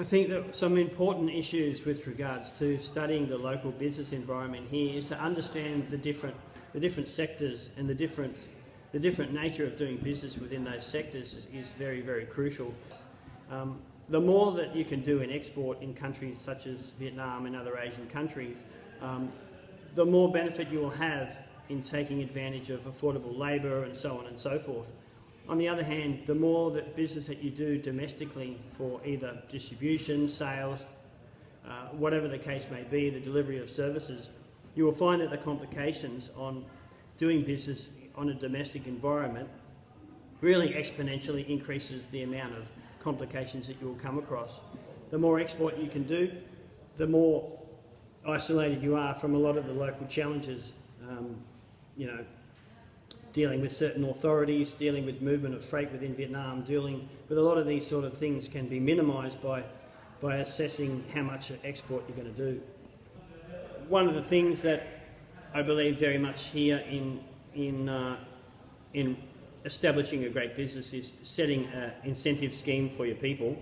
I think that some important issues with regards to studying the local business environment here is to understand the different sectors and the different nature of doing business within those sectors is very, very crucial. The more that you can do in export in countries such as Vietnam and other Asian countries, the more benefit you will have in taking advantage of affordable labour and so on and so forth. On the other hand, the more that business that you do domestically for either distribution, sales, whatever the case may be, the delivery of services, you will find that the complications on doing business on a domestic environment really exponentially increases the amount of complications that you will come across. The more export you can do, the more isolated you are from a lot of the local challenges, dealing with certain authorities, dealing with movement of freight within Vietnam, dealing with a lot of these sort of things can be minimised by assessing how much export you're going to do. One of the things that I believe very much here in establishing a great business is setting an incentive scheme for your people.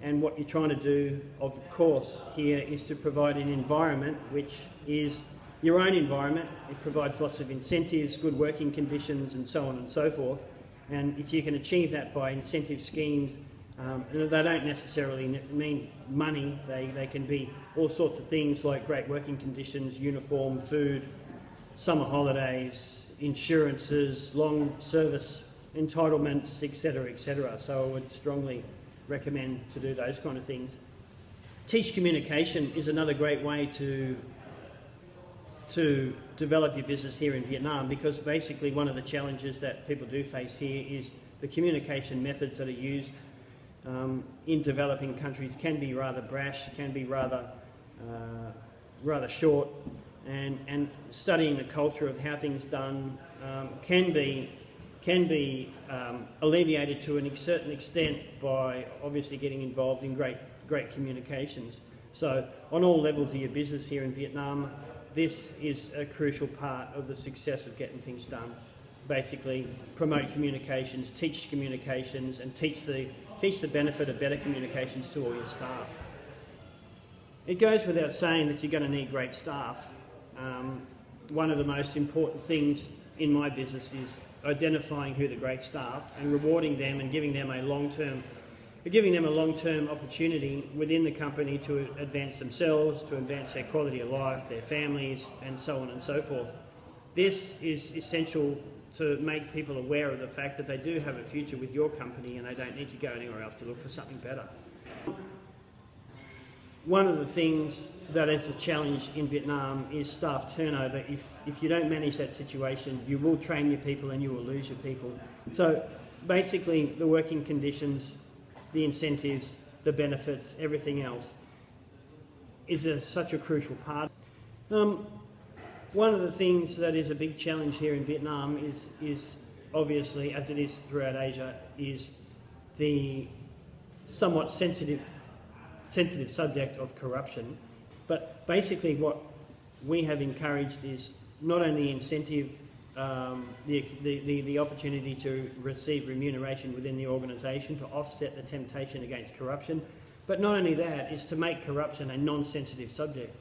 And what you're trying to do, of course, here is to provide an environment which is your own environment. It provides lots of incentives, good working conditions and so on and so forth. And if you can achieve that by incentive schemes, they don't necessarily mean money, they can be all sorts of things like great working conditions, uniform, food, summer holidays, insurances, long service entitlements, etc., etc. So I would strongly recommend to do those kind of things. Teach communication is another great way to develop your business here in Vietnam, because basically one of the challenges that people do face here is the communication methods that are used in developing countries can be rather brash, can be rather short, and studying the culture of how things are done can be alleviated to a certain extent by obviously getting involved in great communications. So on all levels of your business here in Vietnam, this is a crucial part of the success of getting things done. Basically, promote communications, teach communications, and teach the benefit of better communications to all your staff. It goes without saying that you're going to need great staff. One of the most important things in my business is identifying who the great staff and rewarding them and giving them a long-term opportunity within the company to advance themselves, to advance their quality of life, their families, and so on and so forth. This is essential to make people aware of the fact that they do have a future with your company and they don't need to go anywhere else to look for something better. One of the things that is a challenge in Vietnam is staff turnover. If you don't manage that situation, you will train your people and you will lose your people. So basically the working conditions, the incentives, the benefits, everything else is such a crucial part. One of the things that is a big challenge here in Vietnam is obviously, as it is throughout Asia, is the somewhat sensitive subject of corruption. But basically what we have encouraged is not only incentive, the opportunity to receive remuneration within the organisation to offset the temptation against corruption, but not only that, is to make corruption a non-sensitive subject.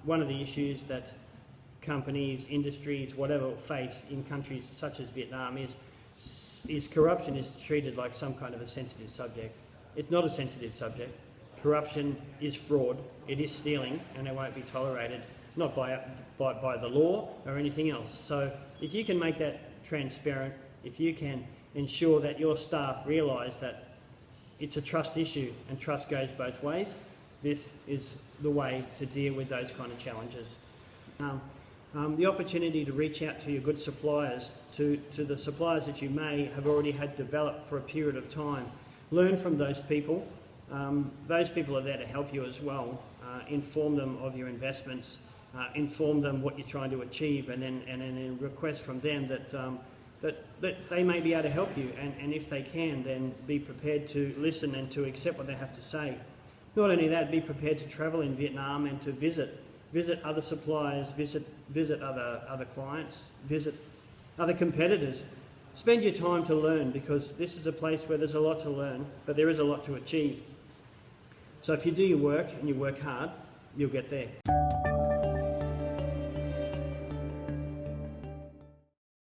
One of the issues that companies, industries, whatever face in countries such as Vietnam is corruption is treated like some kind of a sensitive subject. It's not a sensitive subject. Corruption is fraud, it is stealing, and it won't be tolerated, not by the law or anything else. So if you can make that transparent, if you can ensure that your staff realise that it's a trust issue and trust goes both ways, this is the way to deal with those kind of challenges. The opportunity to reach out to your good suppliers, to the suppliers that you may have already had developed for a period of time. Learn from those people. Those people are there to help you as well. Inform them of your investments, inform them what you're trying to achieve, and then request from them that they may be able to help you. And if they can, then be prepared to listen and to accept what they have to say. Not only that, be prepared to travel in Vietnam and to visit other suppliers, visit other clients, visit other competitors. spend your time to learn, because this is a place where there's a lot to learn, but there is a lot to achieve. So if you do your work and you work hard, you'll get there.